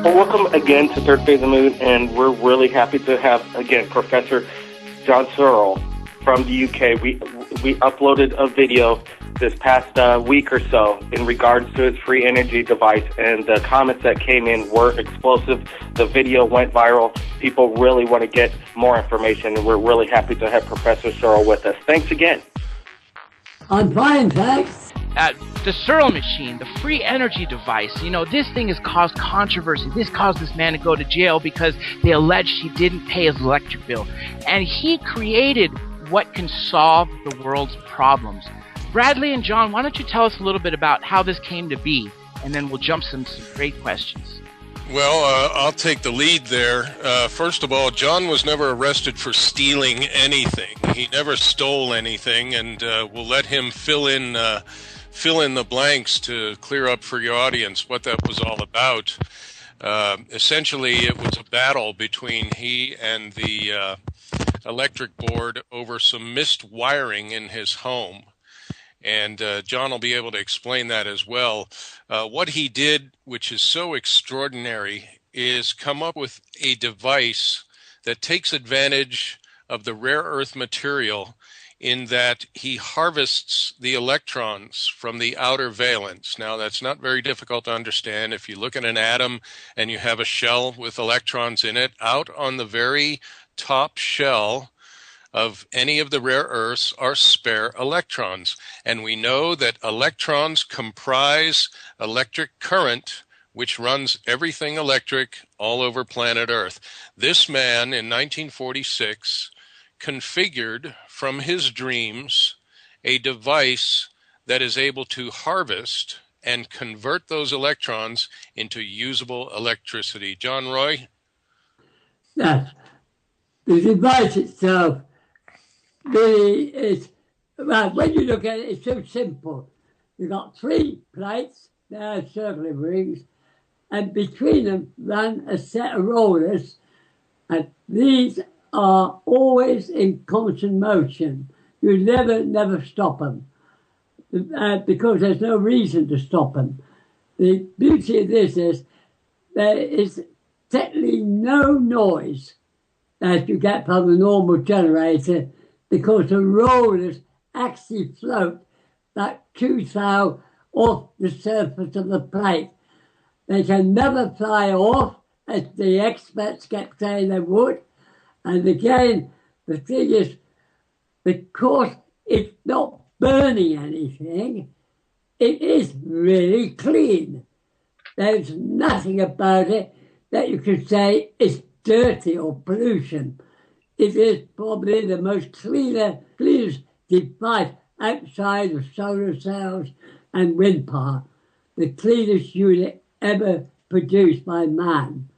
Well, welcome again to Third Phase of the Moon, and we're really happy to have, again, Professor John Searle from the UK. We uploaded a video this past week or so in regards to his free energy device, and the comments that came in were explosive. The video went viral. People really want to get more information, and we're really happy to have Professor Searle with us. Thanks again. I'm fine, thanks. The Searle machine, the free energy device, this thing has caused controversy. This caused this man to go to jail because they alleged he didn't pay his electric bill. And he created what can solve the world's problems. Bradley and John, why don't you tell us a little bit about how this came to be, and then we'll jump some great questions. Well, I'll take the lead there. First of all, John was never arrested for stealing anything. He never stole anything, and we'll let him fill in the blanks to clear up for your audience what that was all about. Essentially, it was a battle between he and the electric board over some missed wiring in his home. And John will be able to explain that as well. What he did, which is so extraordinary, is come up with a device that takes advantage of the rare earth material in that he harvests the electrons from the outer valence. Now, that's not very difficult to understand. If you look at an atom and you have a shell with electrons in it, out on the very top shell of any of the rare earths are spare electrons. And we know that electrons comprise electric current, which runs everything electric all over planet Earth. This man in 1946 configured from his dreams a device that is able to harvest and convert those electrons into usable electricity. John Roy? Yes. The device itself really is, well, when you look at it, it's so simple. You've got 3 plates, they're circular rings, and between them run a set of rollers, and these are always in constant motion. You never stop them, because there's no reason to stop them. The beauty of this is there is technically no noise that you get from the normal generator, because the rollers actually float like two-thou off the surface of the plate. They can never fly off, as the experts kept saying they would. And again, the thing is, because it's not burning anything, it is really clean. There's nothing about it that you could say is dirty or pollution. It is probably the most cleanest device outside of solar cells and wind power, the cleanest unit ever produced by man.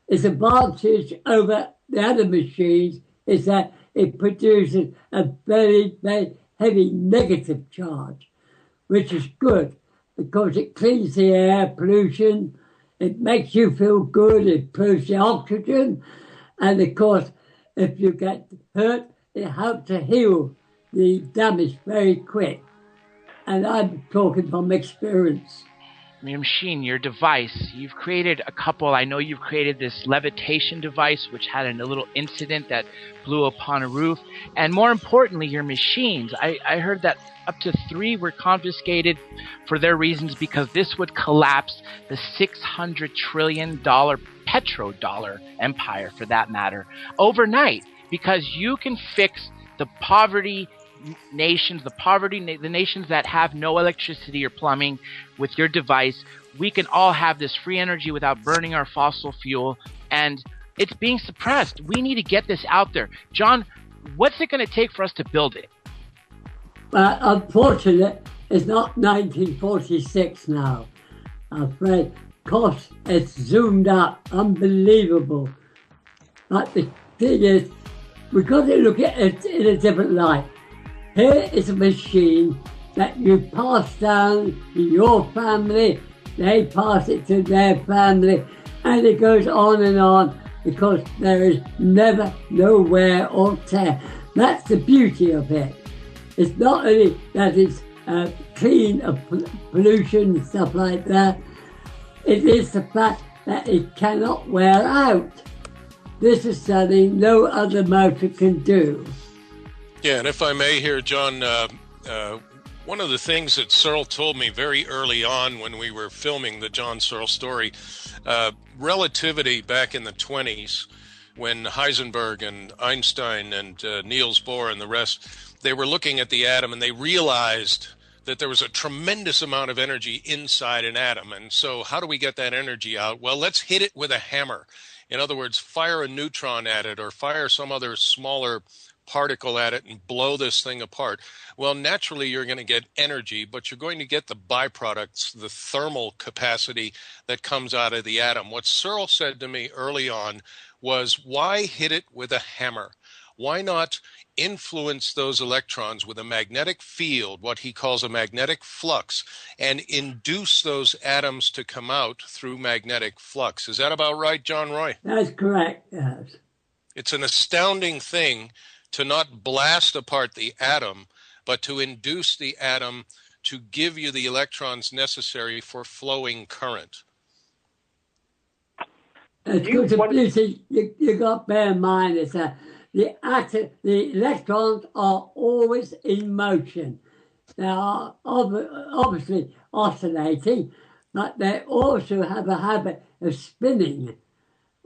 Its advantage over the other machines is that it produces a very, very heavy negative charge, which is good because it cleans the air, pollution, it makes you feel good, it improves the oxygen, and of course, if you get hurt, it helps to heal the damage very quick. And I'm talking from experience. Your machine, your device, you've created a couple. I know you've created this levitation device, which had a little incident that blew upon a roof. And more importantly, your machines. I heard that up to 3 were confiscated for their reasons because this would collapse the $600 trillion petrodollar empire, for that matter, overnight, because you can fix the poverty nations, the nations that have no electricity or plumbing with your device. We can all have this free energy without burning our fossil fuel, and it's being suppressed. We need to get this out there. John, what's it going to take for us to build it? Unfortunately, it's not 1946 now. I'm afraid cost has zoomed up, unbelievable. But the thing is, we've got to look at it in a different light. Here is a machine that you pass down to your family, they pass it to their family, and it goes on because there is never no wear or tear. That's the beauty of it. It's not only that it's clean of pollution and stuff like that, it is the fact that it cannot wear out. This is something no other motor can do. Yeah, and if I may here, John, one of the things that Searle told me very early on when we were filming the John Searle story, relativity back in the 20s, when Heisenberg and Einstein and Niels Bohr and the rest, they were looking at the atom and they realized that there was a tremendous amount of energy inside an atom. And so how do we get that energy out? Well, let's hit it with a hammer. In other words, fire a neutron at it or fire some other smaller particle at it and blow this thing apart. Well, naturally, you're going to get energy, but you're going to get the byproducts, the thermal capacity that comes out of the atom. What Searle said to me early on was, why hit it with a hammer? Why not influence those electrons with a magnetic field, what he calls a magnetic flux, and induce those atoms to come out through magnetic flux? Is that about right, John Roy? That's correct, yes. It's an astounding thing to not blast apart the atom, but to induce the atom to give you the electrons necessary for flowing current. You got to bear in mind is that the electrons are always in motion. They are obviously oscillating, but they also have a habit of spinning.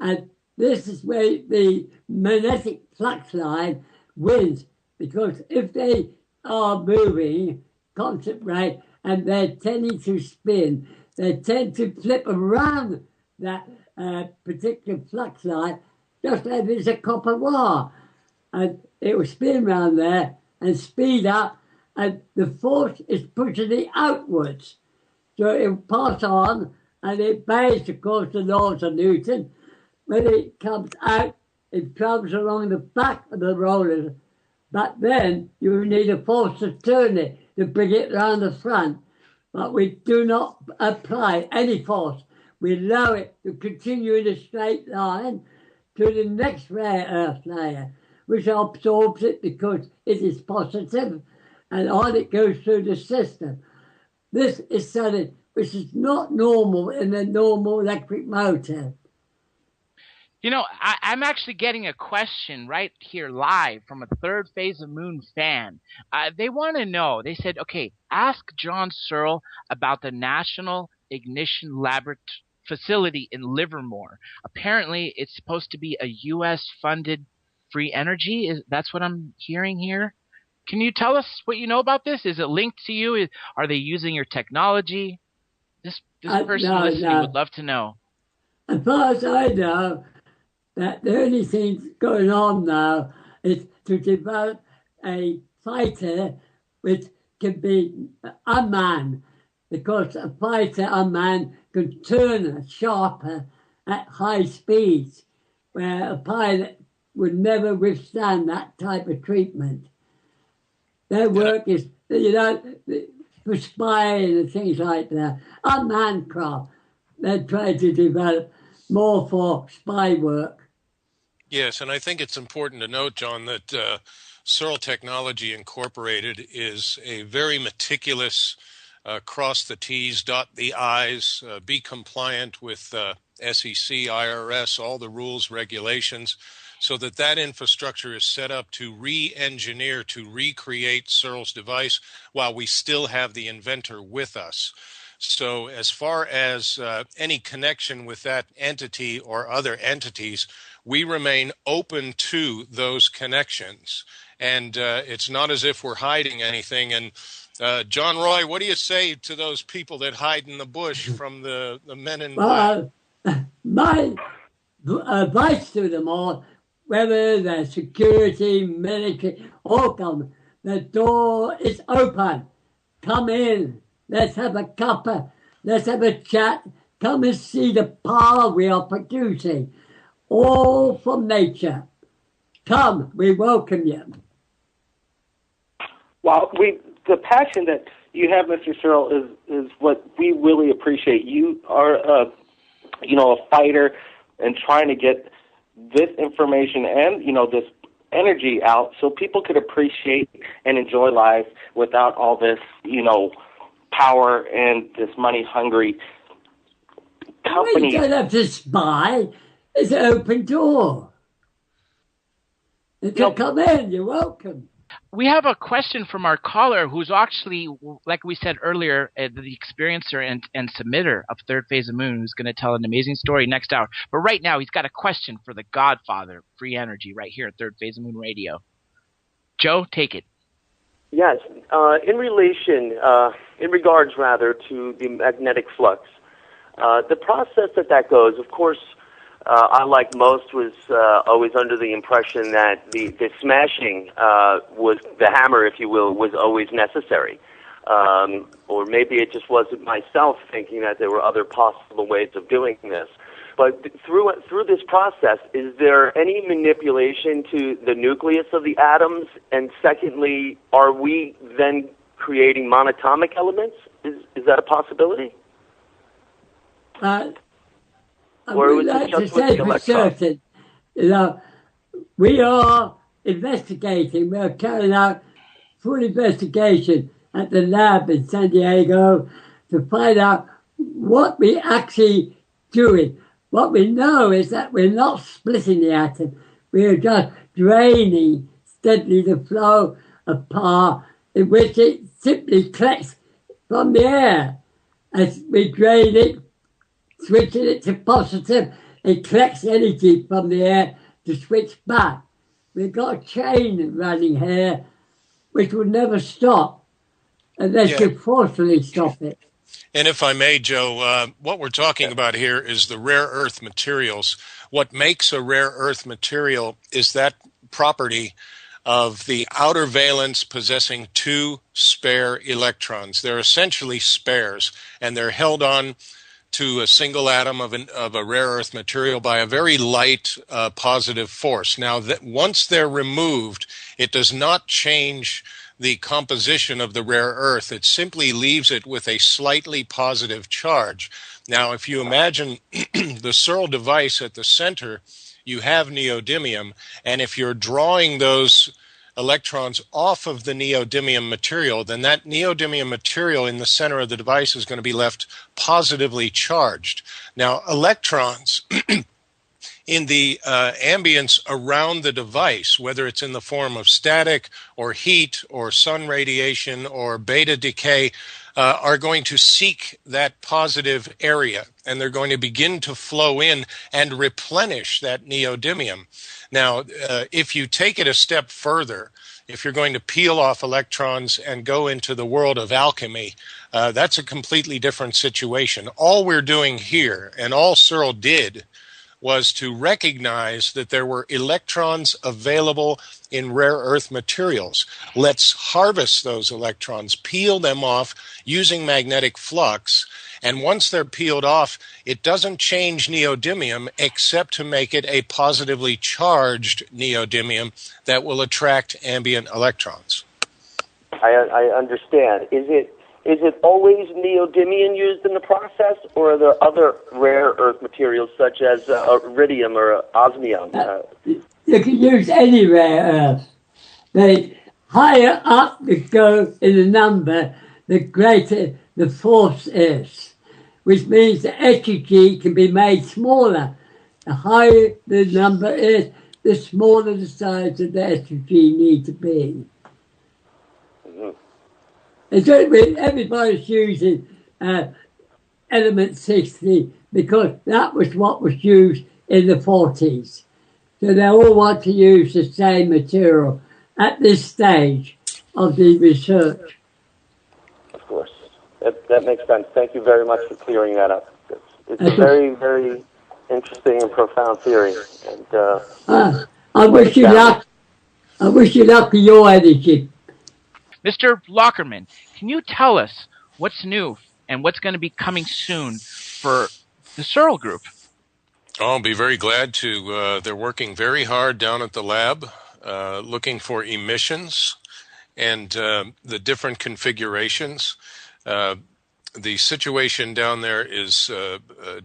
And this is where the magnetic flux line wins, because if they are moving constant rate and they're tending to spin, they tend to flip around that particular flux line, just as it's a copper wire. And it will spin around there and speed up, and the force is pushing it outwards. So it will pass on, and it obeys, of course, the laws of Newton. When it comes out, it travels along the back of the roller, but then you need a force to turn it, to bring it round the front. But we do not apply any force. We allow it to continue in a straight line to the next rare earth layer, which absorbs it because it is positive, and on it goes through the system. This is something which is not normal in a normal electric motor. You know, I'm actually getting a question right here live from a Third Phase of Moon fan. They want to know, they said, okay, ask John Searle about the National Ignition Laboratory facility in Livermore. Apparently, it's supposed to be a U.S.-funded free energy. That's what I'm hearing here. Can you tell us what you know about this? Is it linked to you? Are they using your technology? This person listening would love to know. As far as I know, that the only thing going on now is to develop a fighter which can be unmanned, because a fighter unmanned can turn sharper at high speeds, where a pilot would never withstand that type of treatment. Their work is, for spying and things like that. Unmanned craft, they're trying to develop more for spy work. Yes, and I think it's important to note, John, that Searle Technology Incorporated is a very meticulous cross the T's, dot the I's, be compliant with SEC, IRS, all the rules, regulations, so that infrastructure is set up to re-engineer, to recreate Searle's device while we still have the inventor with us. So as far as any connection with that entity or other entities, we remain open to those connections. And it's not as if we're hiding anything. And John Roy, what do you say to those people that hide in the bush from the men in black? My advice to them all, whether they're security, military, or government, the door is open. Come in. Let's have a cuppa. Let's have a chat. Come and see the power we are producing. All from nature. Come, we welcome you. Well, the passion that you have, Mr. Searle, is what we really appreciate. You are a fighter and trying to get this information and, this energy out so people could appreciate and enjoy life without all this, power and this money-hungry companies. We don't have to spy. It's an open door. You can come in. You're welcome. We have a question from our caller who's actually, like we said earlier, the experiencer and submitter of Third Phase of Moon, who's going to tell an amazing story next hour. But right now, he's got a question for the godfather, Free Energy, right here at Third Phase of Moon Radio. Joe, take it. Yes. In regards to the magnetic flux, the process that goes, of course, I, like most, was always under the impression that the smashing was the hammer, if you will, was always necessary. Or maybe it just wasn't myself thinking that there were other possible ways of doing this. But through this process, is there any manipulation to the nucleus of the atoms? And secondly, are we then creating monatomic elements? Is that a possibility? I would like to say for certain, we are investigating. We are carrying out full investigation at the lab in San Diego to find out what we're actually doing. What we know is that we're not splitting the atom. We are just draining steadily the flow of power in which it simply collects from the air. As we drain it, switching it to positive, it collects energy from the air to switch back. We've got a chain running here which will never stop unless you forcefully stop it. And if I may, Joe, what we're talking about here is the rare earth materials. What makes a rare earth material is that property of the outer valence possessing two spare electrons. They're essentially spares, and they're held on to a single atom of a rare earth material by a very light positive force. Now, once they're removed, it does not change the composition of the rare earth. It simply leaves it with a slightly positive charge. Now, if you imagine the Searle device at the center, you have neodymium, and if you're drawing those electrons off of the neodymium material, then that neodymium material in the center of the device is going to be left positively charged. Now, electrons in the ambience around the device, whether it's in the form of static or heat or sun radiation or beta decay, are going to seek that positive area, and they're going to begin to flow in and replenish that neodymium. Now, if you take it a step further, if you're going to peel off electrons and go into the world of alchemy, that's a completely different situation. All we're doing here, and all Searle did, was to recognize that there were electrons available in rare earth materials. Let's harvest those electrons, peel them off using magnetic flux, and once they're peeled off, it doesn't change neodymium except to make it a positively charged neodymium that will attract ambient electrons. I understand. Is it always neodymium used in the process, or are there other rare earth materials such as iridium or osmium? You can use any rare earth. The higher up you go in the number, the greater the force is, which means the energy can be made smaller. The higher the number is, the smaller the size of the energy need to be. Everybody's using element 60 because that was what was used in the 40s. So they all want to use the same material at this stage of the research. Of course. That makes sense. Thank you very much for clearing that up. It's a very, very interesting and profound theory. And I wish you luck. I wish you luck with your energy. Mr. Lockerman, can you tell us what's new and what's going to be coming soon for the Searle Group? I'll be very glad to. They're working very hard down at the lab, looking for emissions and the different configurations. The situation down there is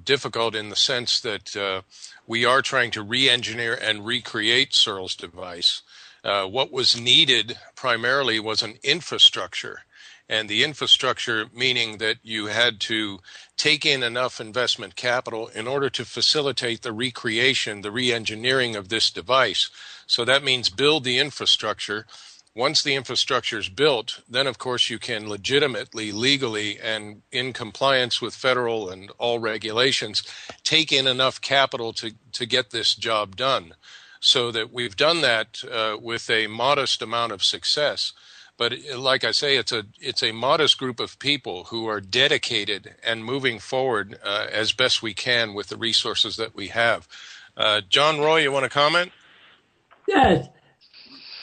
difficult in the sense that we are trying to re-engineer and recreate Searle's device. What was needed primarily was an infrastructure. And the infrastructure meaning that you had to take in enough investment capital in order to facilitate the recreation, the re-engineering of this device. So that means build the infrastructure. Once the infrastructure is built, then of course you can legitimately, legally, and in compliance with federal and all regulations, take in enough capital to get this job done. So that we've done that with a modest amount of success. But like I say, it's a modest group of people who are dedicated and moving forward as best we can with the resources that we have. John Roy, you want to comment? Yes.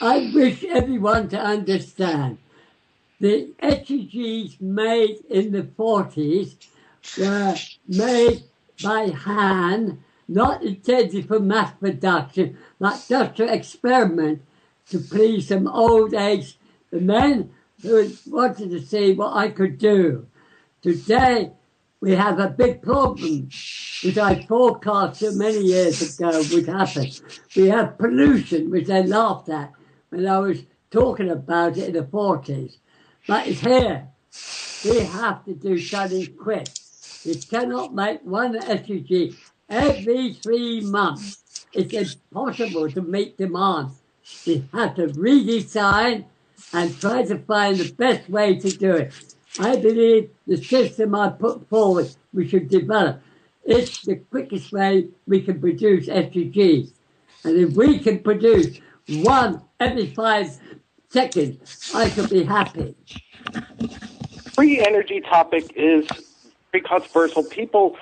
I wish everyone to understand the effigies made in the 40s were made by hand, not intended for mass production, but just to experiment to please some old age men who wanted to see what I could do. Today, we have a big problem, which I forecasted many years ago would happen. We have pollution, which they laughed at when I was talking about it in the 40s. But it's here. We have to do something quick. We cannot make one effigy every 3 months. It's impossible to meet demand. We have to redesign and try to find the best way to do it. I believe the system I put forward we should develop is the quickest way we can produce effigies. And if we can produce one every 5 seconds, I shall be happy. Free energy topic is very controversial. People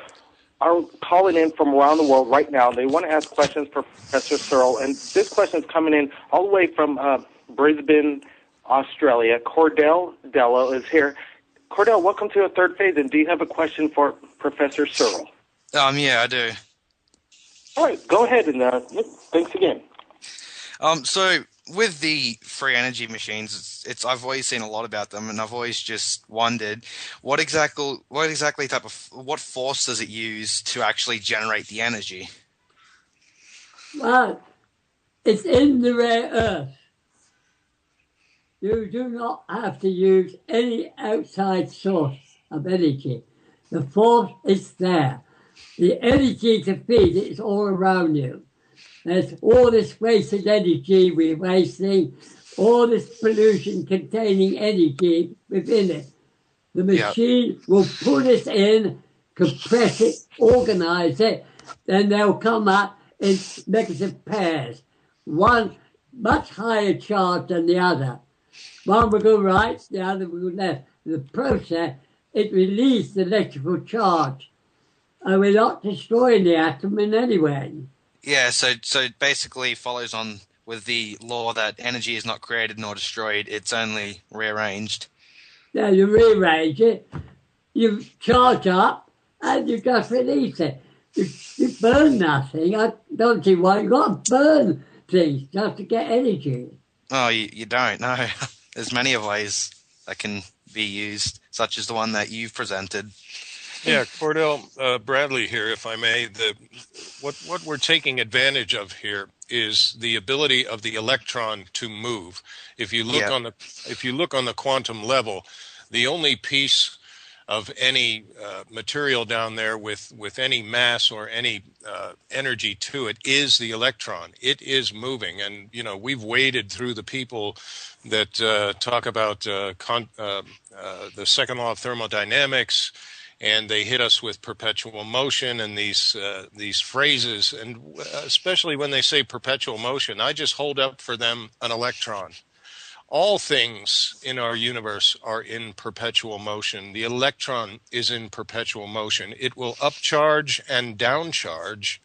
are calling in from around the world right now. They want to ask questions for Professor Searle. And this question is coming in all the way from Brisbane, Australia. Cordell Dello is here. Cordell, welcome to the third phase. And do you have a question for Professor Searle? Yeah, I do. All right, go ahead. And thanks again. So with the free energy machines, I've always seen a lot about them, and I've always just wondered what force does it use to actually generate the energy? Well, it's in the rare earth. You do not have to use any outside source of energy. The force is there. The energy to feed it is all around you. There's all this wasted energy we're wasting, all this pollution containing energy within it. The machine will put it in, compress it, organize it, then they'll come up in negative pairs. One much higher charge than the other. One will go right, the other will go left. In the process, it releases the electrical charge. And we're not destroying the atom in any way. Yeah, so it basically follows on with the law that energy is not created nor destroyed, it's only rearranged. Yeah, you rearrange it, you charge up, and you just release it. You burn nothing. I don't see why you've got to burn things just to get energy. Oh, you don't, no. There's many ways that can be used, such as the one that you've presented. Yeah, Cordell, Bradley here, if I may. What we're taking advantage of here is the ability of the electron to move. If you look on the quantum level, the only piece of any material down there with any mass or any energy to it is the electron. It is moving, and we've waded through the people that talk about the second law of thermodynamics. And they hit us with perpetual motion and these phrases, and especially when they say perpetual motion, I just hold up for them an electron. All things in our universe are in perpetual motion. The electron is in perpetual motion. It will upcharge and downcharge,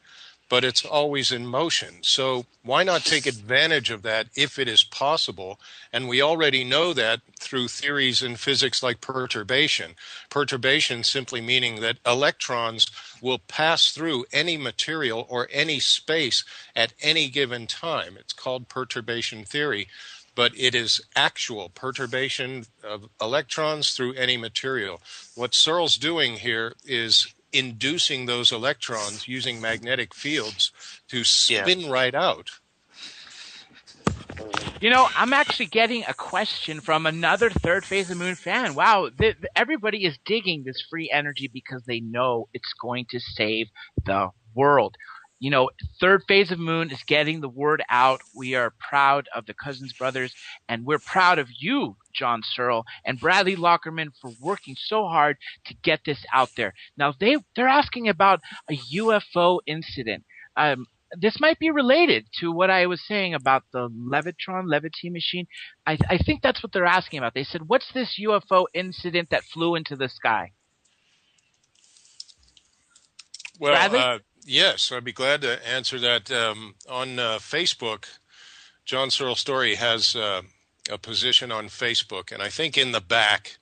but it's always in motion. So why not take advantage of that if it is possible? And we already know that through theories in physics like perturbation. Perturbation simply meaning that electrons will pass through any material or any space at any given time. It's called perturbation theory, but it is actual perturbation of electrons through any material. What Searle's doing here is inducing those electrons using magnetic fields to spin right out. I'm actually getting a question from another Third Phase of Moon fan. Wow, everybody is digging this free energy because they know it's going to save the world. Third Phase of Moon is getting the word out. We are proud of the Cousins brothers, and we're proud of you, John Searle, and Bradley Lockerman for working so hard to get this out there. Now, they're asking about a UFO incident. This might be related to what I was saying about the Levity machine. I think that's what they're asking about. They said, what's this UFO incident that flew into the sky? Well, yes, I'd be glad to answer that. On Facebook, John Searle Story has a position on Facebook, and I think in the back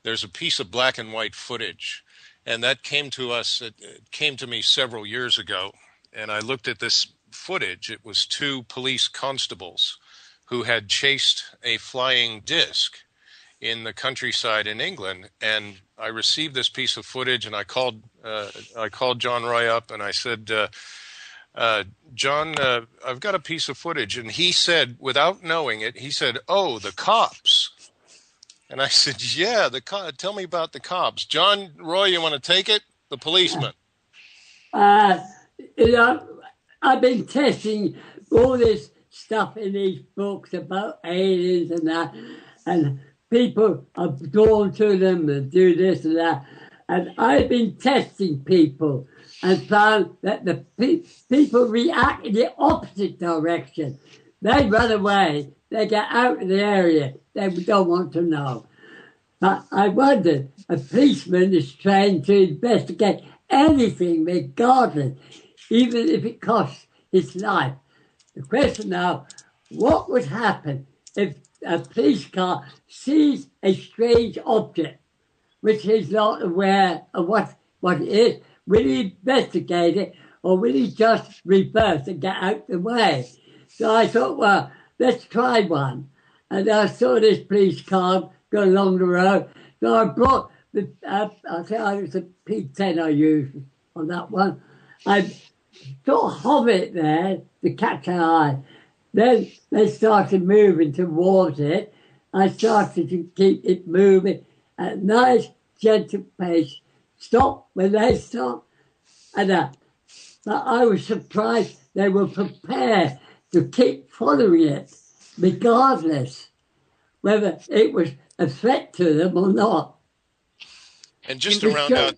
there's a piece of black and white footage, and that came to us. It came to me several years ago, and I looked at this footage. It was two police constables who had chased a flying disc in the countryside in England, and I received this piece of footage, and I called John Roy up, and I said, John, I've got a piece of footage. And he said, without knowing it, he said, oh, the cops. And I said, yeah, tell me about the cops. John Roy, you want to take it? The policeman. I've been testing all this stuff in these books about aliens and that, and people are drawn to them and do this and that. And I've been testing people and found that the people react in the opposite direction. They run away. They get out of the area. They don't want to know. But I wondered, a policeman is trained to investigate anything regardless, even if it costs his life. The question now, what would happen if a police car sees a strange object which he's not aware of what it is? Will he investigate it, or will he just reverse and get out the way? So I thought, well, let's try one. And I saw this police car go along the road. So I brought I think it was a P10 I used on that one. I sort of hovered it there to catch an eye. Then they started moving towards it. I started to keep it moving at a nice, gentle pace. Stop when they stopped. And but I was surprised they were prepared to keep following it, regardless whether it was a threat to them or not. And just to round out...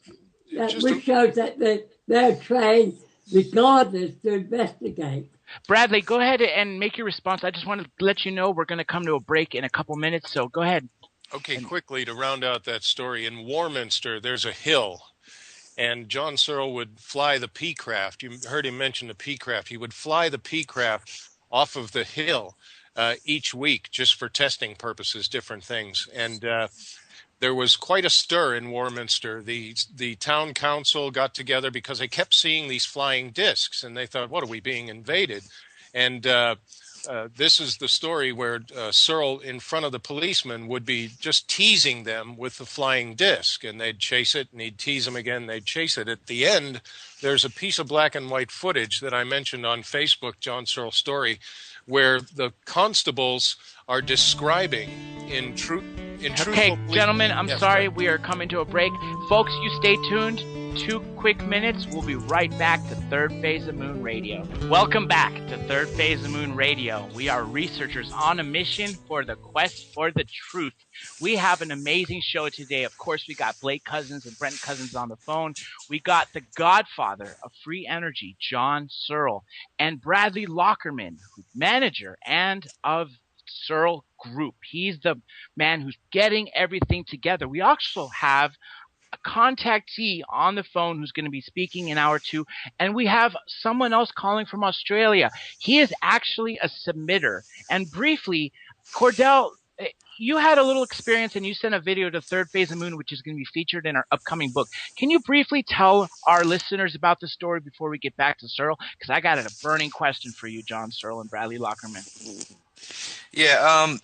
Which shows that they're trained regardless to investigate. Bradley, go ahead and make your response. I just want to let you know we're going to come to a break in a couple minutes, so go ahead. Okay, quickly to round out that story, in Warminster, there's a hill, and John Searle would fly the P-craft. You heard him mention the P-craft. He would fly the P-craft off of the hill each week just for testing purposes, different things. And there was quite a stir in Warminster. The town council got together because they kept seeing these flying discs, and they thought, what, are we being invaded? And this is the story where Searle, in front of the policeman, would be just teasing them with the flying disc, and they'd chase it, and he'd tease them again, they'd chase it. At the end, there's a piece of black and white footage that I mentioned on Facebook, John Searle Story, where the constables are describing in truthful... Okay, gentlemen, I'm sorry. We are coming to a break. Folks, you stay tuned. 2 quick minutes. We'll be right back to Third Phase of Moon Radio. Welcome back to Third Phase of Moon Radio. We are researchers on a mission for the quest for the truth. We have an amazing show today. Of course, we got Blake Cousins and Brent Cousins on the phone. We got the godfather of free energy, John Searle, and Bradley Lockerman, manager and of Searle Group. He's the man who's getting everything together. We also have a contactee on the phone who's going to be speaking in hour 2, and we have someone else calling from Australia. He is actually a submitter. And briefly, Cordell, you had a little experience and you sent a video to Third Phase of Moon, which is going to be featured in our upcoming book. Can you briefly tell our listeners about the story before we get back to Searle? Because I got a burning question for you, John Searle and Bradley Lockerman. Yeah,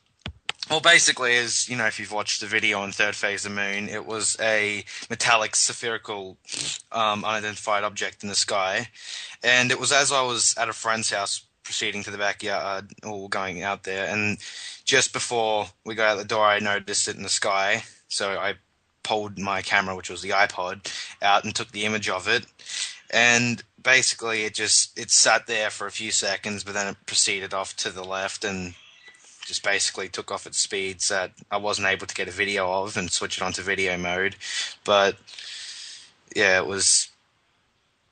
well, basically, as you know, if you've watched the video on Third Phase of Moon, it was a metallic spherical unidentified object in the sky. And it was as I was at a friend's house proceeding to the backyard or going out there. And just before we got out the door, I noticed it in the sky. So I pulled my camera, which was the iPod, out and took the image of it. And basically it sat there for a few seconds, but then it proceeded off to the left and just basically took off at speeds that I wasn't able to get a video of and switch it onto video mode. But yeah, it was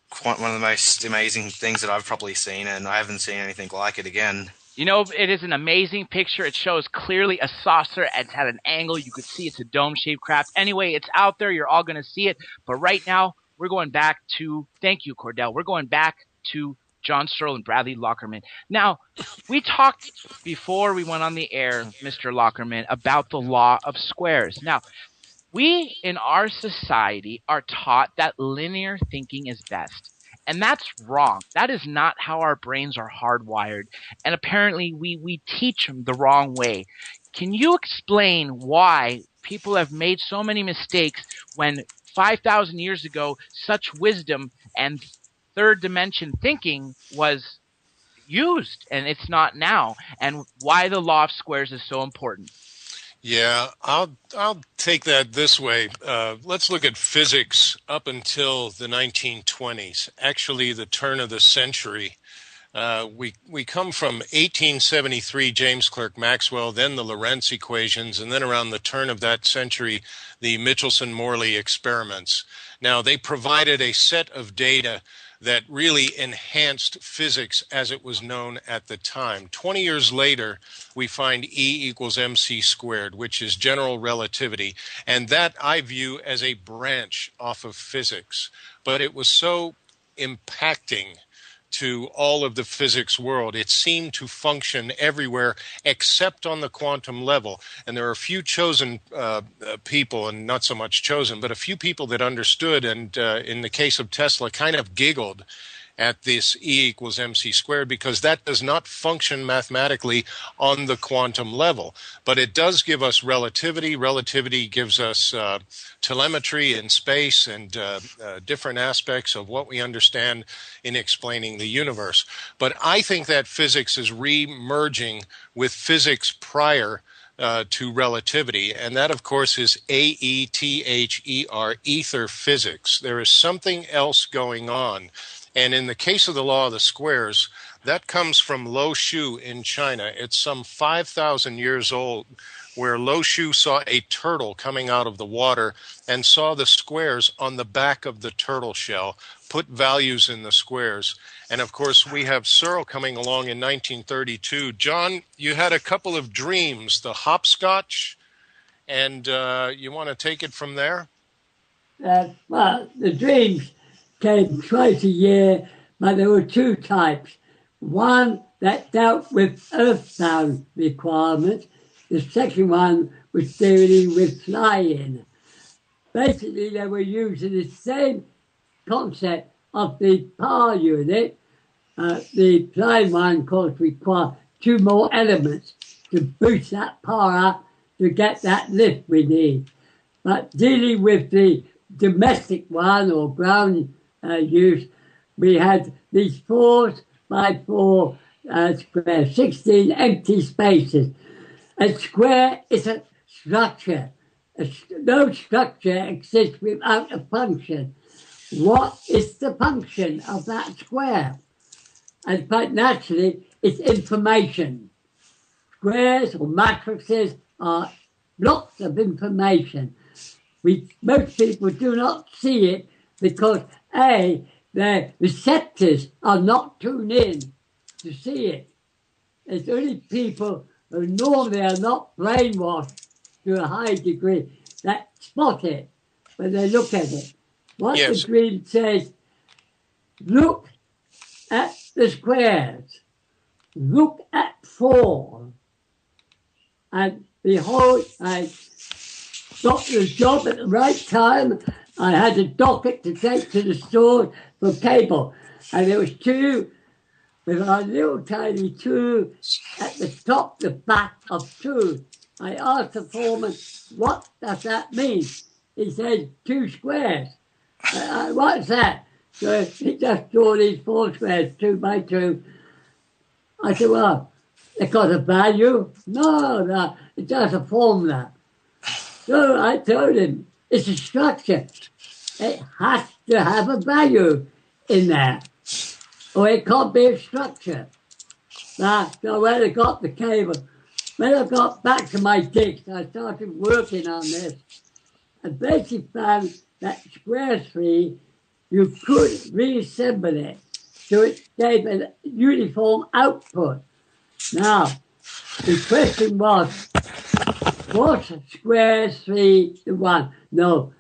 quite one of the most amazing things that I've probably seen, and I haven't seen anything like it again. You know, it is an amazing picture. It shows clearly a saucer. It's at an angle. You could see it's a dome-shaped craft. Anyway, it's out there. You're all going to see it. But right now, we're going back to, thank you, Cordell. We're going back to John Searle and Bradley Lockerman. Now, we talked before we went on the air, Mr. Lockerman, about the law of squares. Now, we in our society are taught that linear thinking is best. And that's wrong. That is not how our brains are hardwired. And apparently we teach them the wrong way. Can you explain why people have made so many mistakes when 5,000 years ago such wisdom and third dimension thinking was used and it's not now, and why the law of squares is so important? Yeah, I'll take that this way. Let's look at physics up until the 1920s, actually the turn of the century. We come from 1873, James Clerk Maxwell, then the Lorentz equations, and then around the turn of that century, the Michelson-Morley experiments. Now, they provided a set of data that really enhanced physics as it was known at the time. 20 years later, we find E equals mc squared, which is general relativity. And that I view as a branch off of physics. But it was so impacting to all of the physics world. It seemed to function everywhere except on the quantum level. And there are a few chosen people, and not so much chosen, but a few people that understood, and in the case of Tesla, kind of giggled at this E equals mc squared, because that does not function mathematically on the quantum level. But it does give us relativity. Relativity gives us telemetry in space and different aspects of what we understand in explaining the universe. But I think that physics is re-merging with physics prior to relativity, and that, of course, is AETHER, ether physics. There is something else going on. And in the case of the law of the squares, that comes from Lo Shu in China. It's some 5,000 years old, where Lo Shu saw a turtle coming out of the water and saw the squares on the back of the turtle shell, put values in the squares. And, of course, we have Searle coming along in 1932. John, you had a couple of dreams, the hopscotch, and you want to take it from there? Well, the dreams came twice a year, but there were two types. One that dealt with earthbound requirements. The second one was dealing with flying. Basically, they were using the same concept of the power unit. The flying one, of course, required two more elements to boost that power up to get that lift we need. But dealing with the domestic one or ground use, we had these 4x4 squares, 16 empty spaces. A square is a structure. No structure exists without a function. What is the function of that square? And quite naturally, it's information. Squares or matrices are blocks of information. Most people do not see it because, A, their receptors are not tuned in to see it. It's only people who normally are not brainwashed to a high degree that spot it when they look at it. What the dream says, look at the squares, look at 4, and behold, I got the job at the right time. I had a docket to take to the store for cable, and there was two with a little tiny 2 at the top, the back of 2. I asked the foreman, what does that mean? He said, 2 squares. What's that? So he just drew these 4 squares, 2 by 2. I said, well, it got a value? No, it's just a formula. So I told him, it's a structure. It has to have a value in there, or it can't be a structure. Now, so when I got the cable, when I got back to my digs, I started working on this. I basically found that square tree, you could reassemble it so it gave a uniform output. Now, the question was square tree the one? No,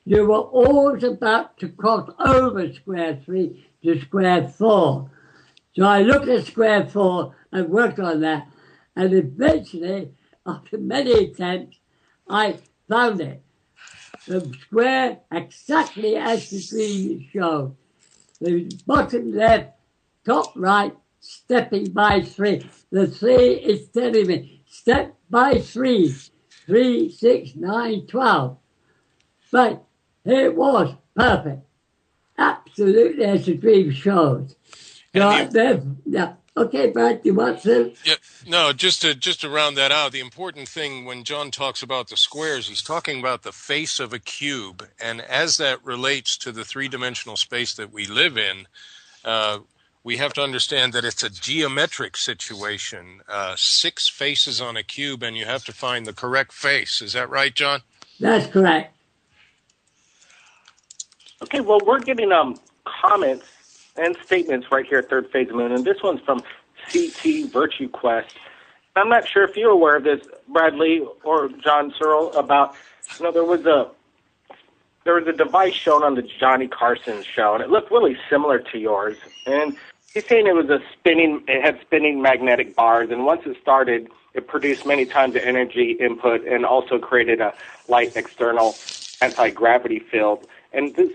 you were always about to cross over square tree to square 4. So I looked at square 4 and worked on that, and eventually, after many attempts, I found it. The square exactly as the dream showed. The bottom left, top right, stepping by 3. The 3 is telling me, step by 3, 3, 6, 9, 12. But it was perfect. Absolutely as the dream shows. Yeah. Okay, Brad, you want to? Yeah, no, just to round that out, the important thing when John talks about the squares, he's talking about the face of a cube. And as that relates to the three-dimensional space that we live in, we have to understand that it's a geometric situation, 6 faces on a cube, and you have to find the correct face. Is that right, John? That's correct. Okay, well, we're getting comments and statements right here at Third Phase of Moon, and this one's from CT Virtue Quest. I'm not sure if you're aware of this, Bradley or John Searle, about, there was a device shown on the Johnny Carson show, and it looked really similar to yours. And he's saying it had spinning magnetic bars, and once it started, it produced many times the energy input and also created a light external anti-gravity field. And this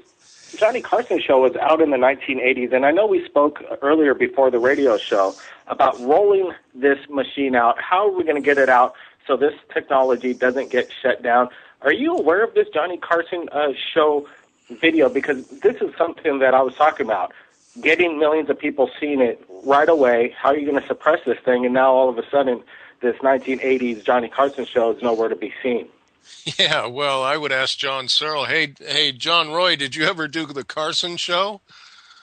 Johnny Carson show was out in the 1980s, and I know we spoke earlier before the radio show about rolling this machine out. How are we going to get it out so this technology doesn't get shut down? Are you aware of this Johnny Carson show video? Because this is something that I was talking about, getting millions of people seeing it right away. How are you going to suppress this thing? And now all of a sudden, this 1980s Johnny Carson show is nowhere to be seen. Yeah, well, I would ask John Searle, hey, John Roy, did you ever do the Carson show?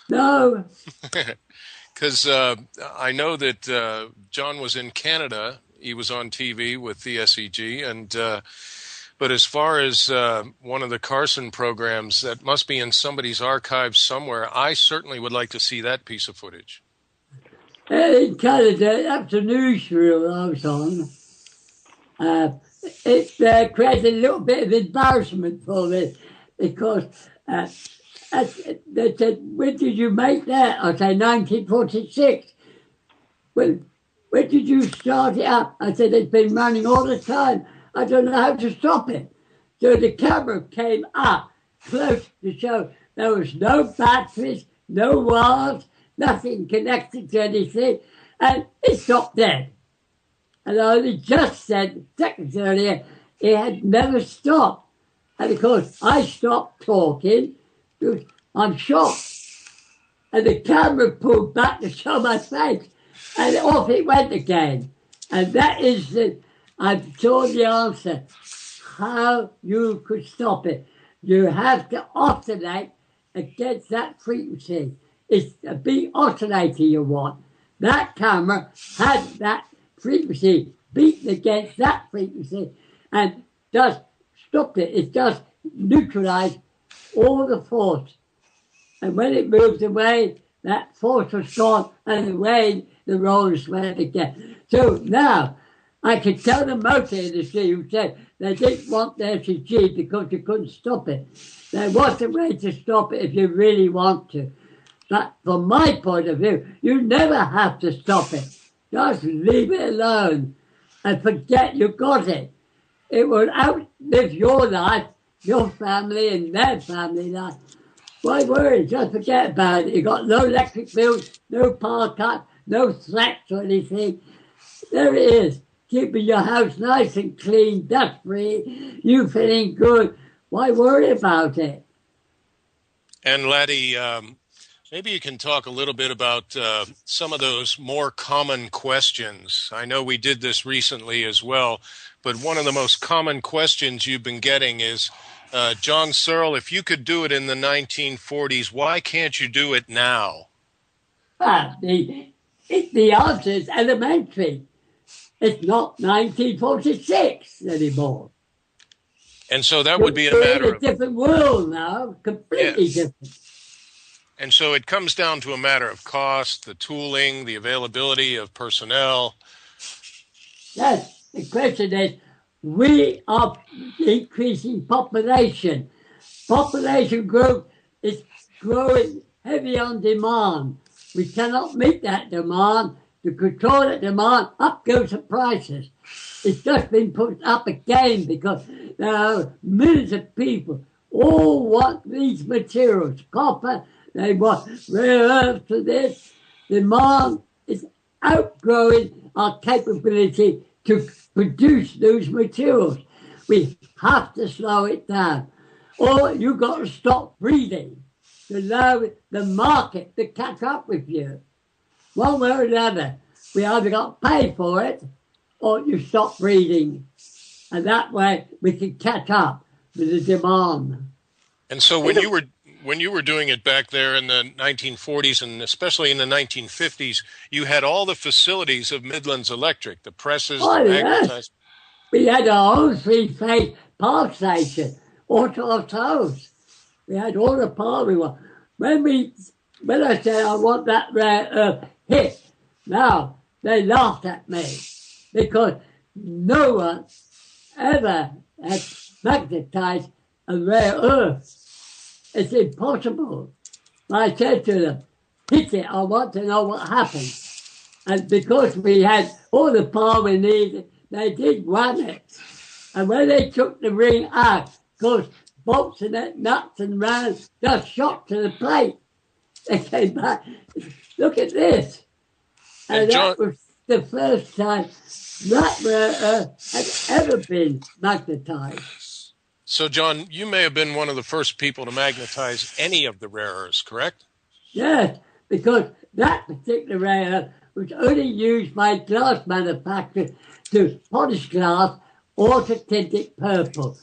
No. Because I know that John was in Canada. He was on TV with the SEG. But as far as one of the Carson programs, that must be in somebody's archives somewhere. I certainly would like to see that piece of footage. In Canada, that's a newsreel I was on. It created a little bit of embarrassment for me because they said, when did you make that? I say, 1946. When did you start it up? I said, it's been running all the time. I don't know how to stop it. So the camera came up close to show there was no batteries, no wires, nothing connected to anything, and it stopped dead. And I only just said seconds earlier, it had never stopped. And of course, I stopped talking because I'm shocked. And the camera pulled back to show my face, and off it went again. And that is I saw the answer, how you could stop it. You have to oscillate against that frequency. It's a big oscillator you want. That camera had that frequency beaten against that frequency and just stopped it. It just neutralized all the force. And when it moved away, that force was gone, and away the rollers went again. So now I could tell the motor industry who said they didn't want the SEG because you couldn't stop it. There was a way to stop it if you really want to. But from my point of view, you never have to stop it. Just leave it alone and forget you got it. It will outlive your life, your family, and their family life. Why worry? Just forget about it. You got no electric bills, no power cut, no threats or anything. There it is, keeping your house nice and clean, dust-free, you feeling good. Why worry about it? And Laddie, Maybe you can talk a little bit about some of those more common questions. I know we did this recently as well, but one of the most common questions you've been getting is, John Searle, if you could do it in the 1940s, why can't you do it now? Well, the answer is elementary. It's not 1946 anymore. And so that would be a matter We're in of... a different world now, completely different. And so it comes down to a matter of cost, the tooling, the availability of personnel. Yes, the question is, we are increasing population. Population growth is growing heavy on demand. We cannot meet that demand. To control that demand, up goes the prices. It's just been put up again because there are millions of people all want these materials. Copper, they want rare earths for this. Demand is outgrowing our capability to produce those materials. We have to slow it down. Or you've got to stop breeding to allow the market to catch up with you. One way or another, we either got to pay for it or you stop breeding. And that way we can catch up with the demand. And so when you were doing it back there in the 1940s and especially in the 1950s, you had all the facilities of Midlands Electric, the presses, the magnetized. We had our own three-phase power station, autos. We had all the power we want. When I said I want that rare earth hit, now they laughed at me because no one ever had magnetized a rare earth. It's impossible. I said to them, hit it, I want to know what happened. And because we had all the power we needed, they did run it. And when they took the ring out, of course, bolts and nuts and rounds just shot to the plate. They came back, look at this. And that was the first time that rare earth had ever been magnetized. So, John, you may have been one of the first people to magnetize any of the rare earths, correct? Yes, because that particular rare earth was only used by glass manufacturers to polish glass or to tint it purple.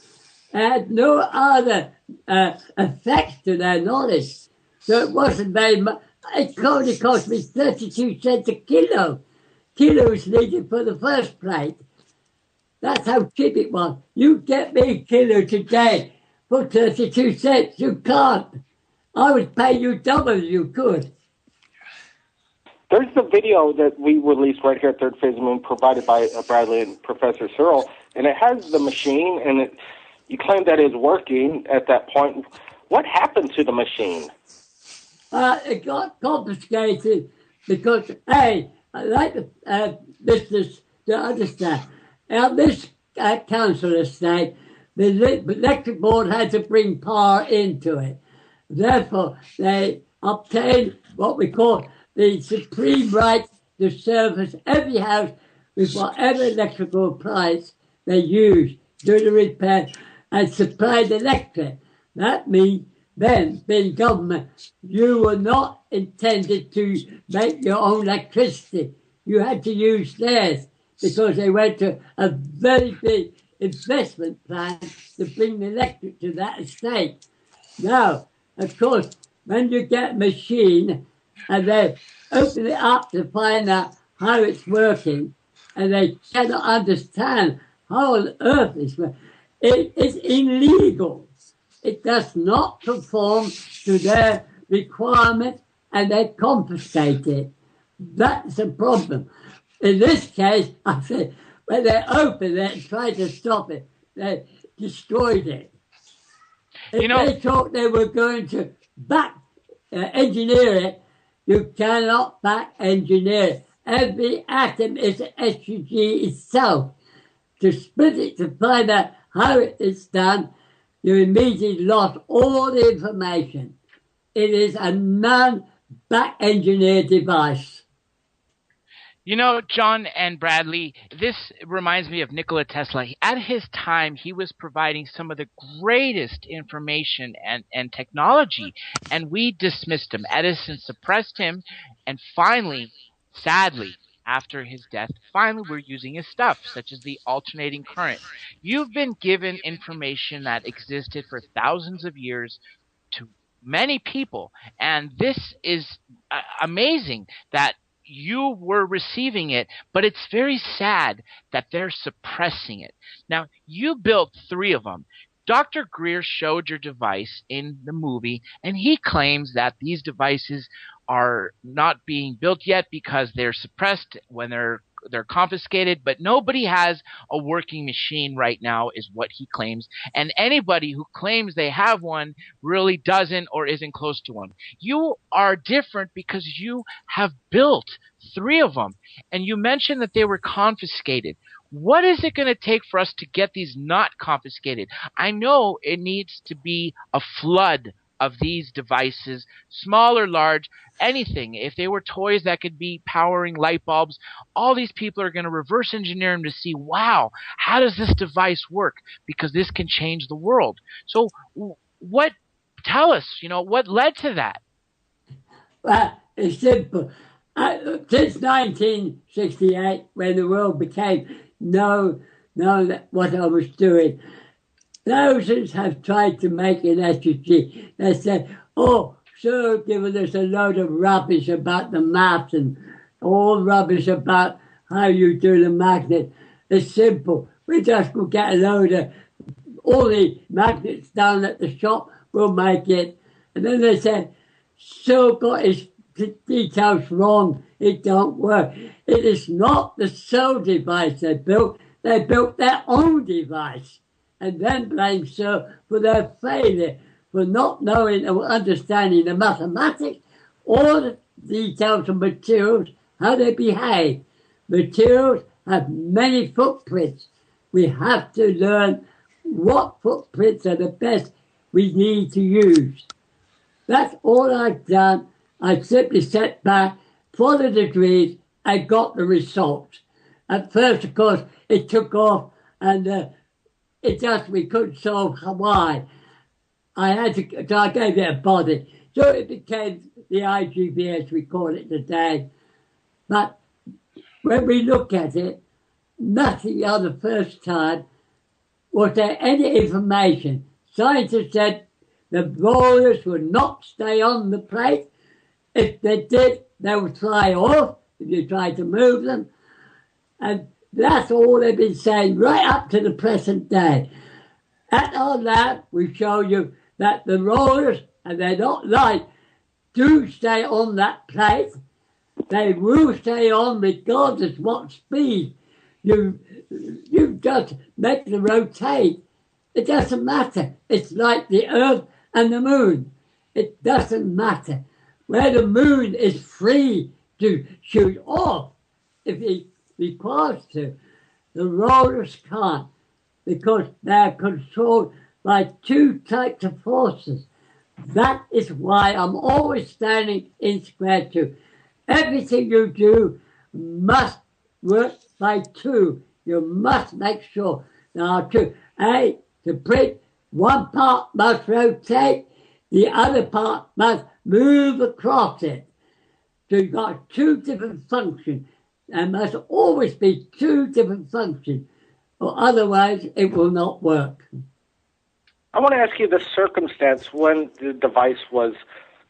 It had no other effects to their knowledge. So it wasn't very much. It only cost me 32 cents a kilo. Kilos needed for the first plate. That's how cheap it was. You get me a kilo today for 32 cents. You can't. I would pay you double if you could. There's the video that we released right here at Third Phase of the Moon, provided by Bradley and Professor Searle, and it has the machine, and you claim that it's working at that point. What happened to the machine? It got confiscated because, hey, I like the business to understand. Now, this council estate, the electric board had to bring power into it. Therefore, they obtained what we call the supreme right to service every house with whatever electrical appliance they use, do the repair, and supply the electric. That means then, being government, you were not intended to make your own electricity. You had to use theirs because they went to a very big investment plan to bring the electric to that estate. Now, of course, when you get a machine and they open it up to find out how it's working and they cannot understand how on earth it's working, it is illegal. It does not conform to their requirement and they confiscate it. That's a problem. In this case, I said, when they opened it and tried to stop it, they destroyed it. If they thought they were going to back engineer it, you cannot back engineer it. Every atom is an SUG itself. To split it to find out how it's done, you immediately lost all the information. It is a non-back engineered device. You know, John and Bradley, this reminds me of Nikola Tesla. At his time, he was providing some of the greatest information and technology, and we dismissed him. Edison suppressed him, and finally, sadly, after his death, finally we're using his stuff, such as the alternating current. You've been given information that existed for thousands of years to many people, and this is amazing that you were receiving it, but it's very sad that they're suppressing it. Now, you built 3 of them. Dr. Greer showed your device in the movie, and he claims that these devices are not being built yet because they're suppressed when they're confiscated, but nobody has a working machine right now is what he claims, and anybody who claims they have one really doesn't or isn't close to one. You are different because you have built 3 of them, and you mentioned that they were confiscated. What is it going to take for us to get these not confiscated? I know it needs to be a flood of these devices, small or large, anything. If they were toys that could be powering light bulbs, all these people are going to reverse engineer them to see, wow, how does this device work? Because this can change the world. So tell us, what led to that? Well, it's simple. Since 1968, when the world became known what I was doing, thousands have tried to make an SUG. They said, oh, sir, giving us a load of rubbish about the maths and all rubbish about how you do the magnet. It's simple. We just will get a load of all the magnets down at the shop. We'll make it. And then they said, sir got his details wrong. It don't work. It is not the cell device they built. They built their own device. And then blame Sir for their failure, for not knowing or understanding the mathematics or the details of materials, how they behave. Materials have many footprints. We have to learn what footprints are the best we need to use. That's all I've done. I simply sat back, followed the degrees, and got the results. At first, of course, it took off, and we couldn't solve why. So I gave it a body. So it became the IGBS, we call it today. But when we look at it, nothing on the first time was there any information. Scientists said the rollers would not stay on the plate. If they did, they would fly off if you tried to move them. And that's all they've been saying right up to the present day. At our lab, we show you that the rollers, and they're not light, do stay on that plate. They will stay on regardless what speed you just make them rotate. It doesn't matter. It's like the Earth and the Moon. It doesn't matter. Where the Moon is free to shoot off if it requires to, the rollers can't, because they're controlled by 2 types of forces. That is why I'm always standing in square 2. Everything you do must work by 2. You must make sure there are 2. To print, one part must rotate, the other part must move across it. So you've got 2 different functions. There must always be 2 different functions, or otherwise it will not work. I want to ask you the circumstance when the device was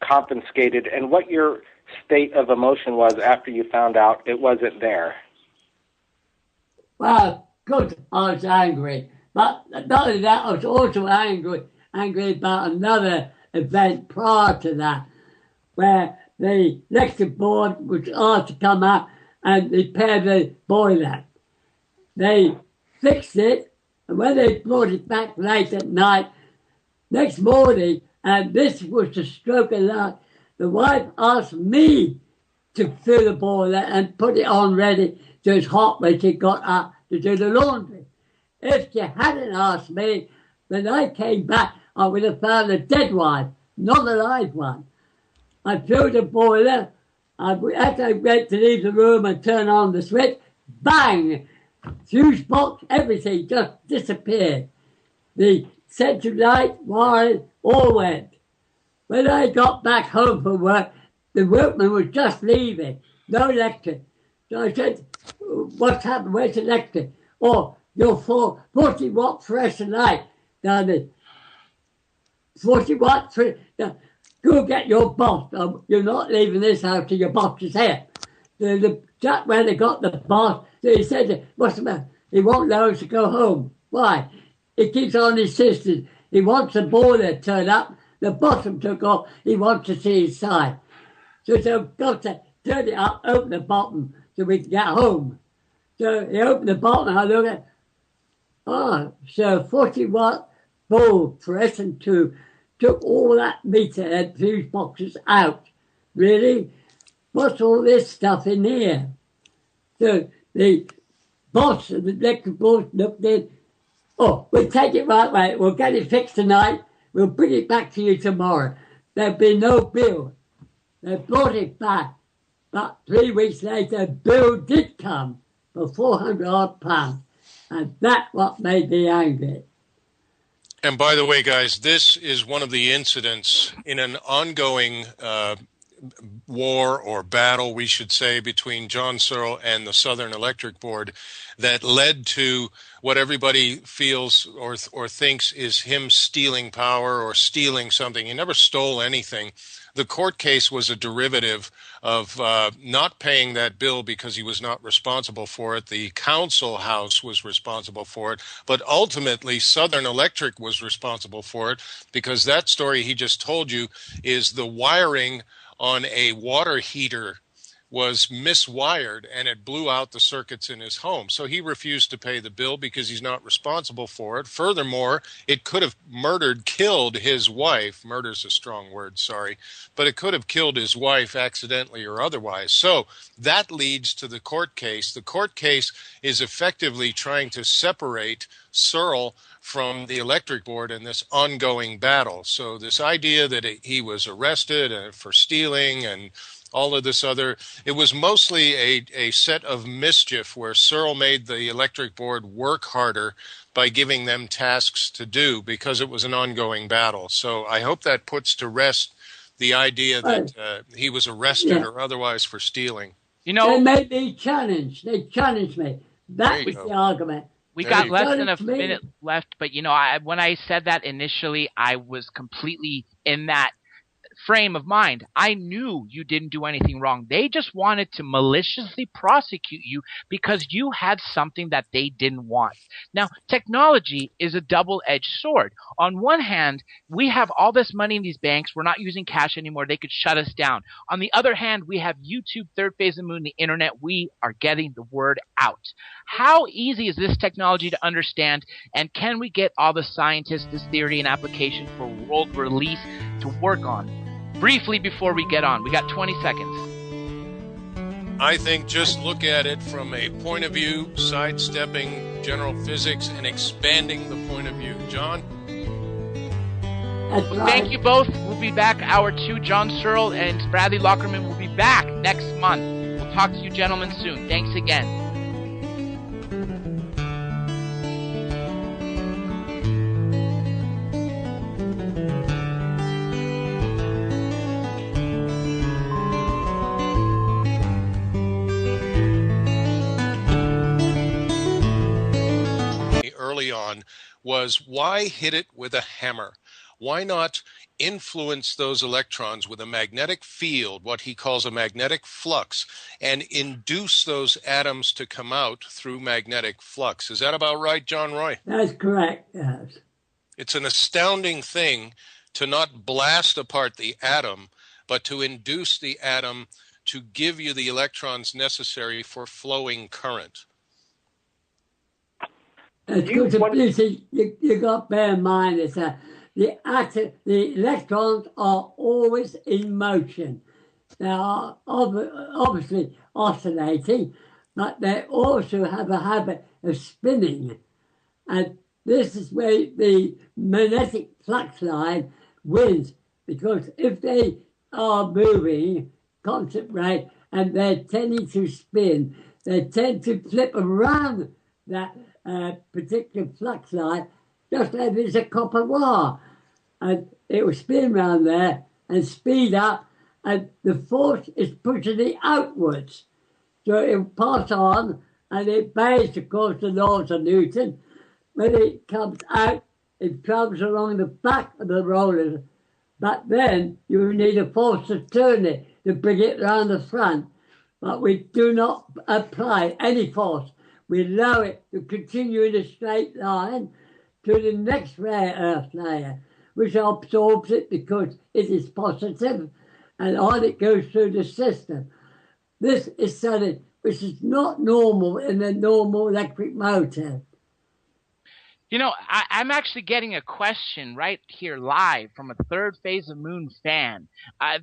confiscated and what your state of emotion was after you found out it wasn't there. Well, good, I was angry. But not only that, I was also angry about another event prior to that, where the electric board was asked to come out and repair the boiler. They fixed it, and when they brought it back late at night, next morning, and this was the stroke of luck, the wife asked me to fill the boiler and put it on ready so it's hot when she got up to do the laundry. If she hadn't asked me, when I came back, I would have found a dead wife, not a live one. I filled the boiler, As I went to leave the room and turn on the switch, bang! Fuse box, everything just disappeared. The central light, wires, all went. When I got back home from work, the workman was just leaving. No electric. So I said, what's happened? Where's the electric? Oh, your 40-watt fluorescent light down there. 40 watts. Go get your boss. You're not leaving this house till your boss is here. The chap when they got the boss, he said, what's the matter? He won't allow us to go home. Why? He keeps on insisting. He wants the boiler to turn up. The bottom took off. He wants to see his side. So I've got to turn it up, open the bottom so we can get home. So he opened the bottom and I look at, so 40-watt bulb fluorescent tube took all that meter and fuse boxes out. Really? What's all this stuff in here? So the boss of the electric board looked in. Oh, we'll take it right away. We'll get it fixed tonight. We'll bring it back to you tomorrow. There'll be no bill. They brought it back. But 3 weeks later, a bill did come for £400. And that's what made me angry. And by the way, guys, this is one of the incidents in an ongoing war or battle, we should say, between John Searle and the Southern Electric Board that led to what everybody feels or thinks is him stealing power or stealing something. He never stole anything. The court case was a derivative of not paying that bill because he was not responsible for it. The council house was responsible for it, but ultimately Southern Electric was responsible for it because that story he just told you is the wiring on a water heater was miswired and it blew out the circuits in his home. So he refused to pay the bill because he's not responsible for it. Furthermore, it could have killed his wife. Murder's a strong word, sorry. But it could have killed his wife accidentally or otherwise. So that leads to the court case. The court case is effectively trying to separate Searle from the electric board in this ongoing battle. So this idea that he was arrested for stealing and all of this other, it was mostly a set of mischief where Searle made the electric board work harder by giving them tasks to do because it was an ongoing battle. So I hope that puts to rest the idea that he was arrested or otherwise for stealing. You know, they made me challenge. They challenged me. That was the argument. We got less than a minute left, but when I said that initially, I was completely in that frame of mind. I knew you didn't do anything wrong. They just wanted to maliciously prosecute you because you had something that they didn't want. Now, technology is a double-edged sword. On one hand, we have all this money in these banks. We're not using cash anymore. They could shut us down. On the other hand, we have YouTube, Third Phase of the Moon, the internet. We are getting the word out. How easy is this technology to understand, and can we get all the scientists, this theory and application for world release to work on? Briefly before we get on, we got 20 seconds. I think just look at it from a point of view, sidestepping general physics and expanding the point of view. John? Well, thank you both. We'll be back hour 2. John Searle and Bradley Lockerman will be back next month. We'll talk to you gentlemen soon. Thanks again. Early on was why hit it with a hammer? Why not influence those electrons with a magnetic field, what he calls a magnetic flux, and induce those atoms to come out through magnetic flux? Is that about right, John Roy? That's correct, yes. It's an astounding thing to not blast apart the atom, but to induce the atom to give you the electrons necessary for flowing current. You got to bear in mind is that the electrons are always in motion. They are obviously oscillating, but they also have a habit of spinning. And this is where the magnetic flux line wins, because if they are moving constant ray, and they're tending to spin. They tend to flip around that particular flux line, just as it's a copper wire. And it will spin around there and speed up, and the force is pushing it outwards. So it will pass on, and it obeys, of course, the laws of Newton. When it comes out, it travels along the back of the roller, but then you need a force to turn it, to bring it round the front. But we do not apply any force. We allow it to continue in a straight line to the next rare earth layer, which absorbs it because it is positive, and on it goes through the system. This is something which is not normal in a normal electric motor. You know, I'm actually getting a question right here live from a Third Phase of Moon fan.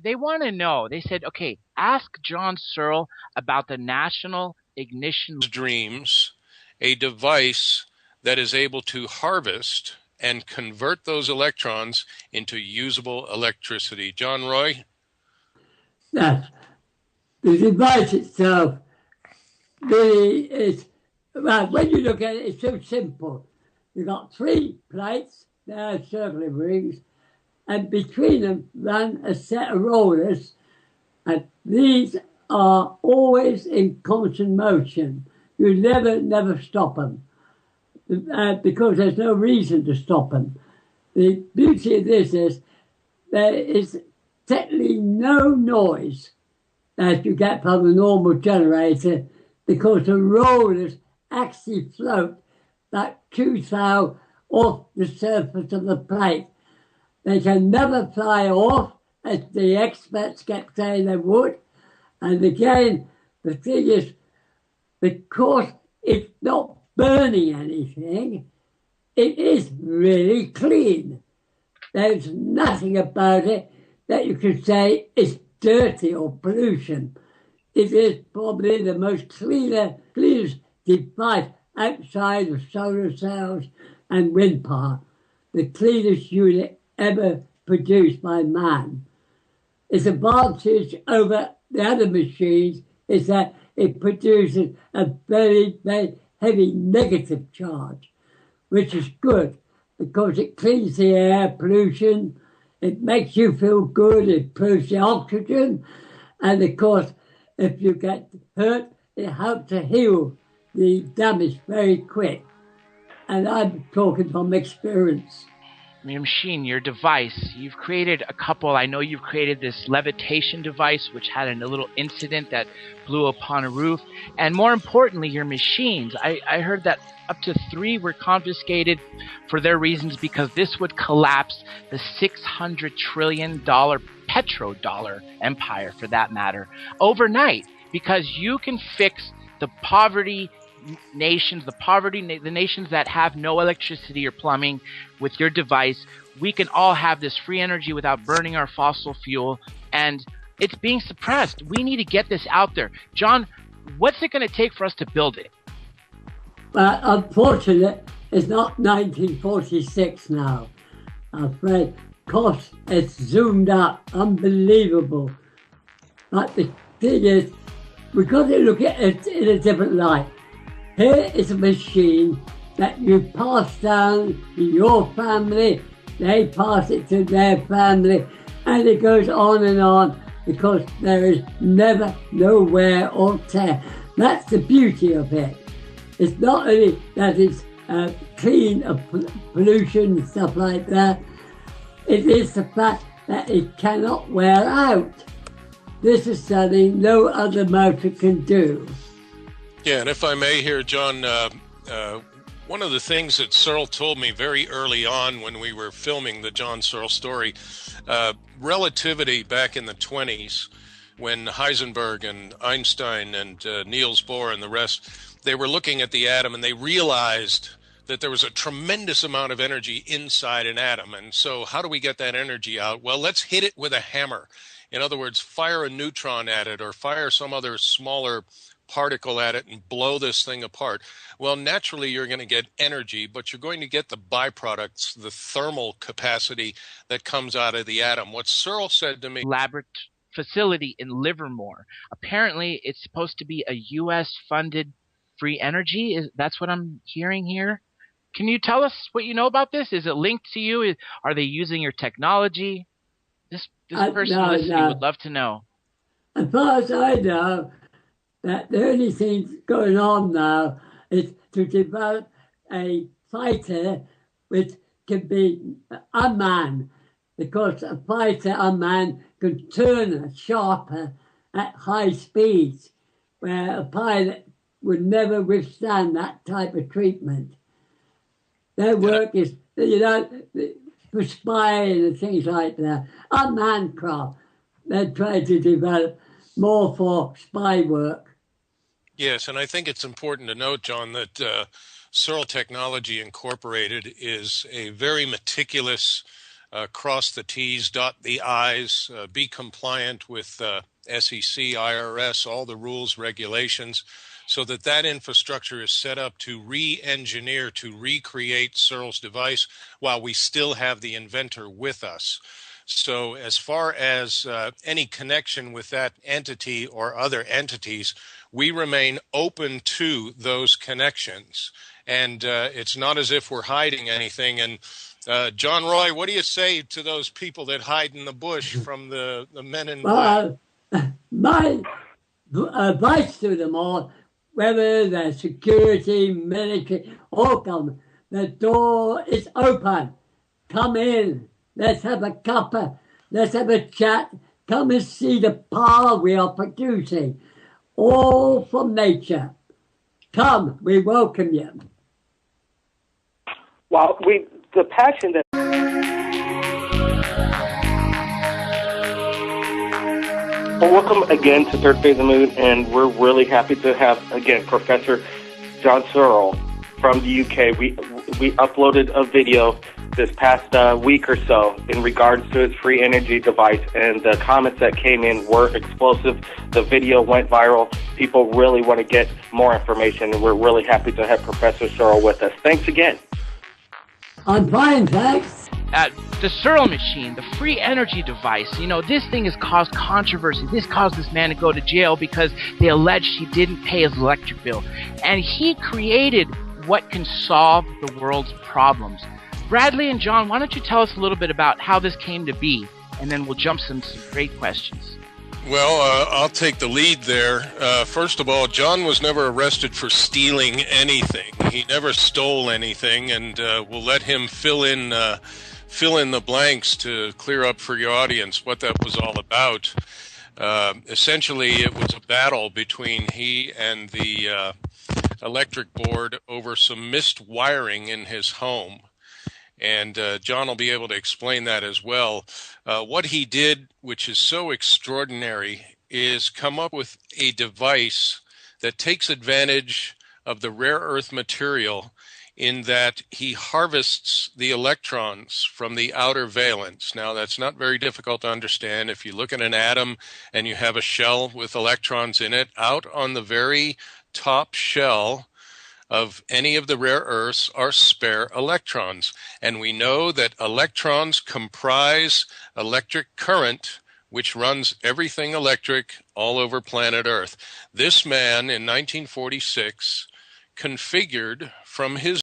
They want to know, they said, okay, ask John Searle about the National Ignition Dreams, a device that is able to harvest and convert those electrons into usable electricity. John Roy? Yes. The device itself really is, well, when you look at it, it's so simple. You've got 3 plates, they're circular rings, and between them run a set of rollers, and these are always in constant motion. You never stop them, because there's no reason to stop them. The beauty of this is there is technically no noise that you get from a normal generator, because the rollers actually float that Q-cell off the surface of the plate. They can never fly off, as the experts kept saying they would. And again, the thing is, because it's not burning anything, it is really clean. There's nothing about it that you could say is dirty or pollution. It is probably the most cleanest device outside of solar cells and wind power, the cleanest unit ever produced by man. Its advantage over the other machines is that it produces a very, very heavy negative charge, which is good because it cleans the air, pollution, it makes you feel good, it improves the oxygen, and of course, if you get hurt, it helps to heal the damage very quick. And I'm talking from experience. Your machine, your device, you've created a couple. I know you've created this levitation device, which had a little incident that blew upon a roof. And more importantly, your machines. I heard that up to 3 were confiscated for their reasons because this would collapse the $600 trillion petrodollar empire, for that matter, overnight, because you can fix the poverty nations, the nations that have no electricity or plumbing with your device. We can all have this free energy without burning our fossil fuel, and it's being suppressed. We need to get this out there. John, what's it going to take for us to build it? Unfortunately, it's not 1946 now. I'm afraid cost has zoomed up, unbelievable. But the thing is, we've got to look at it in a different light. Here is a machine that you pass down to your family, they pass it to their family, and it goes on because there is never no wear or tear. That's the beauty of it. It's not only that it's clean of pollution and stuff like that, it is the fact that it cannot wear out. This is something no other motor can do. Yeah, and if I may here, John, one of the things that Searle told me very early on when we were filming the John Searle story, relativity back in the 20s, when Heisenberg and Einstein and Niels Bohr and the rest, they were looking at the atom and they realized that there was a tremendous amount of energy inside an atom. And so how do we get that energy out? Well, let's hit it with a hammer. In other words, fire a neutron at it or fire some other smaller particle at it and blow this thing apart. Well, naturally, you're going to get energy, but you're going to get the byproducts, the thermal capacity that comes out of the atom. What Searle said to me... Elaborate facility in Livermore. Apparently, it's supposed to be a U.S.-funded free energy. That's what I'm hearing here. Can you tell us what you know about this? Is it linked to you? Are they using your technology? This person listening would love to know. As far as I know, that the only thing going on now is to develop a fighter which can be unmanned, because a fighter unmanned can turn sharper at high speeds, where a pilot would never withstand that type of treatment. Their work is, for spying and things like that. Unmanned craft, they're trying to develop more for spy work. Yes, and I think it's important to note, John, that Searle Technology Incorporated is a very meticulous cross the T's, dot the I's, be compliant with SEC, IRS, all the rules, regulations, so that infrastructure is set up to re-engineer, to recreate Searle's device while we still have the inventor with us. So as far as any connection with that entity or other entities, we remain open to those connections. And it's not as if we're hiding anything. And John Roy, what do you say to those people that hide in the bush from the men in black? My advice to them all, whether they're security, military, or government, the door is open. Come in. Let's have a cuppa. Let's have a chat. Come and see the power we are producing. All from nature. Come, we welcome you. Well, the passion that... Well, welcome again to Third Phase of the Moon, and we're really happy to have, again, Professor John Searle from the UK. We uploaded a video this past week or so in regards to his free energy device, and the comments that came in were explosive. The video went viral. People really want to get more information, and we're really happy to have Professor Searle with us. Thanks again. I'm fine, thanks. The Searle machine, the free energy device, this thing has caused controversy. This caused this man to go to jail because they alleged he didn't pay his electric bill. And he created what can solve the world's problems. Bradley and John, why don't you tell us a little bit about how this came to be, and then we'll jump into some great questions. Well, I'll take the lead there. First of all, John was never arrested for stealing anything. He never stole anything, and we'll let him fill in the blanks to clear up for your audience what that was all about. Essentially, it was a battle between he and the electric board over some missed wiring in his home. And John will be able to explain that as well. What he did, which is so extraordinary, is come up with a device that takes advantage of the rare earth material in that he harvests the electrons from the outer valence. Now, that's not very difficult to understand. If you look at an atom and you have a shell with electrons in it, out on the very top shell of any of the rare earths are spare electrons. And we know that electrons comprise electric current, which runs everything electric all over planet Earth. This man in 1946 configured from his